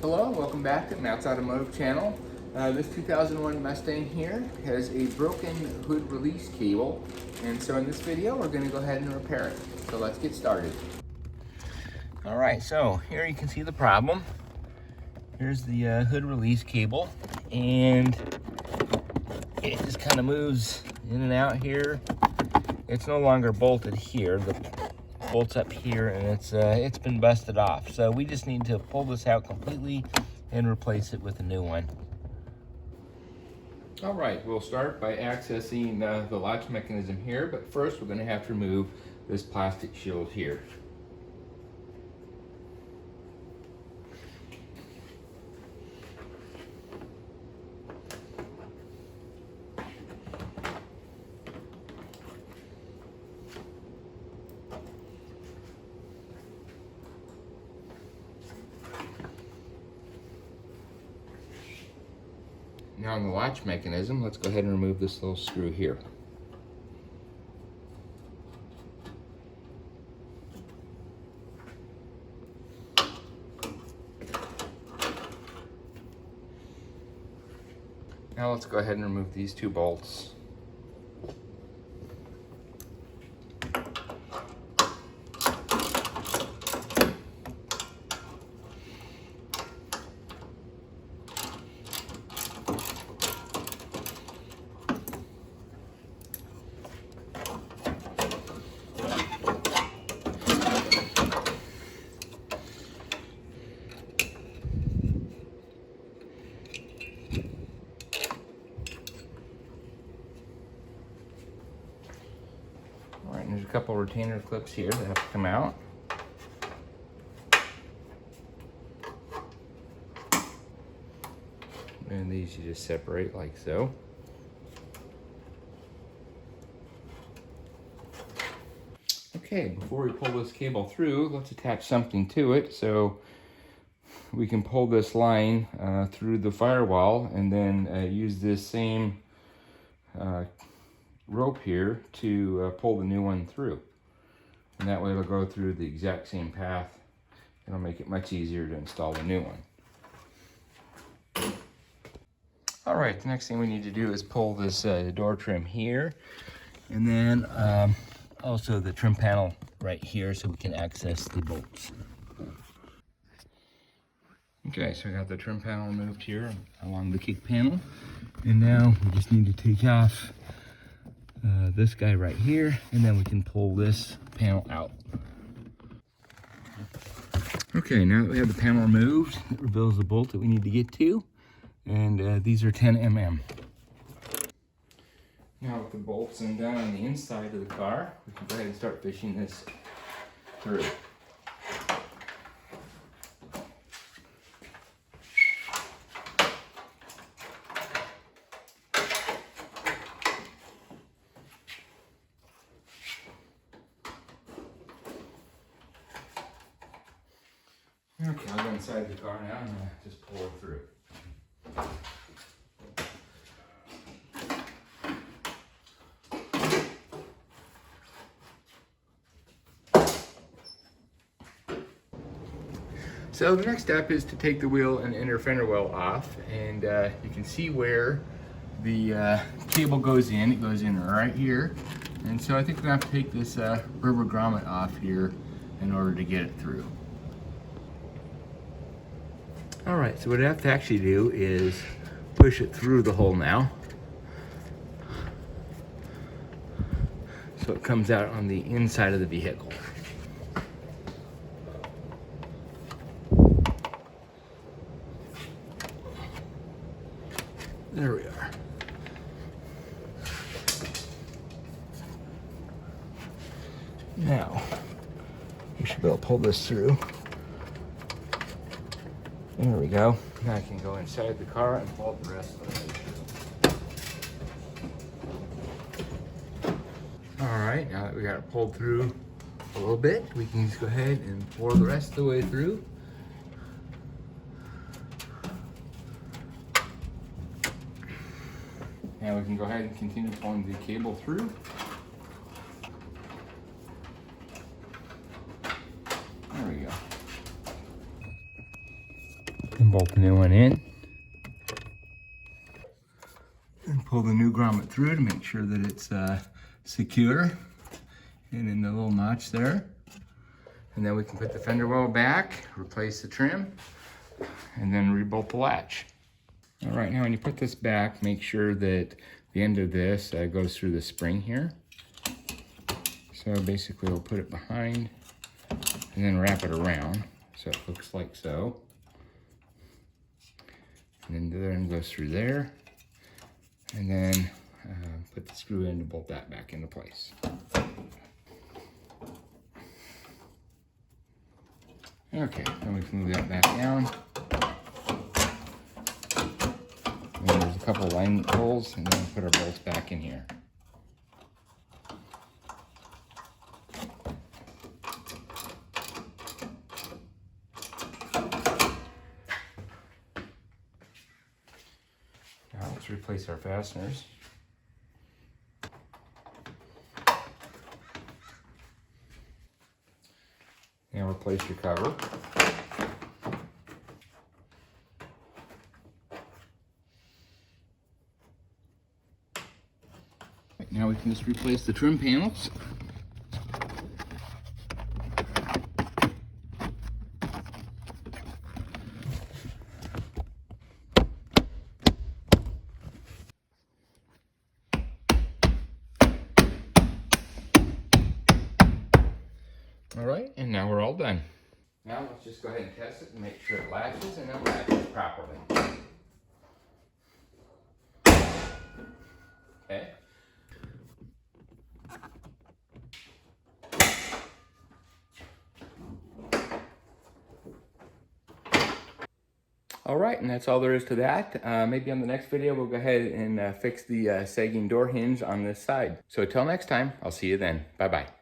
Hello, welcome back to Matt's Automotive Channel. This 2001 Mustang here has a broken hood release cable, and so in this video we're going to go ahead and repair it. So let's get started. Alright, so here you can see the problem. Here's the hood release cable, and it just kind of moves in and out here. It's no longer bolted here. The bolts up here, and it's been busted off. So we just need to pull this out completely and replace it with a new one. All right, we'll start by accessing the latch mechanism here, but first we're going to have to remove this plastic shield here. Now on the latch mechanism, let's go ahead and remove this little screw here. Now let's go ahead and remove these two bolts. There's a couple retainer clips here that have to come out. And these you just separate like so. Okay, before we pull this cable through, let's attach something to it so we can pull this line through the firewall, and then use this same rope here to pull the new one through, and that way it'll go through the exact same path. It'll make it much easier to install the new one. All right, the next thing we need to do is pull this door trim here, and then also the trim panel right here so we can access the bolts. Okay, so we got the trim panel removed here along the kick panel, and now we just need to take off this guy right here, and then we can pull this panel out. Okay, now that we have the panel removed, it reveals the bolt that we need to get to, and these are 10 mm. Now with the bolts and down on the inside of the car, we can go ahead and start fishing this through. Okay, I'll go inside the car now and just pull it through. So the next step is to take the wheel and inner fender well off, and you can see where the cable goes in. It goes in right here, and so I think we're gonna have to take this rubber grommet off here in order to get it through. All right, so what I have to actually do is push it through the hole now, so it comes out on the inside of the vehicle. There we are. Now, we should be able to pull this through. There we go. Now I can go inside the car and pull the rest of the way through. All right, now that we got it pulled through a little bit, we can just go ahead and pour the rest of the way through. Now we can go ahead and continue pulling the cable through. There we go. And bolt the new one in. And pull the new grommet through to make sure that it's secure and in the little notch there. And then we can put the fender well back, replace the trim, and then rebolt the latch. All right, now when you put this back, make sure that the end of this goes through the spring here. So basically we'll put it behind and then wrap it around so it looks like so. And then the other end goes through there. And then put the screw in to bolt that back into place. Okay, then we can move that back down. And then there's a couple of line holes, and then put our bolts back in here. Now let's replace our fasteners. Now replace your cover. Right, now we can just replace the trim panels. All right, and now we're all done. Now let's just go ahead and test it and make sure it latches and it latches properly. Okay. All right, and that's all there is to that. Maybe on the next video, we'll go ahead and fix the sagging door hinge on this side. So until next time, I'll see you then. Bye-bye.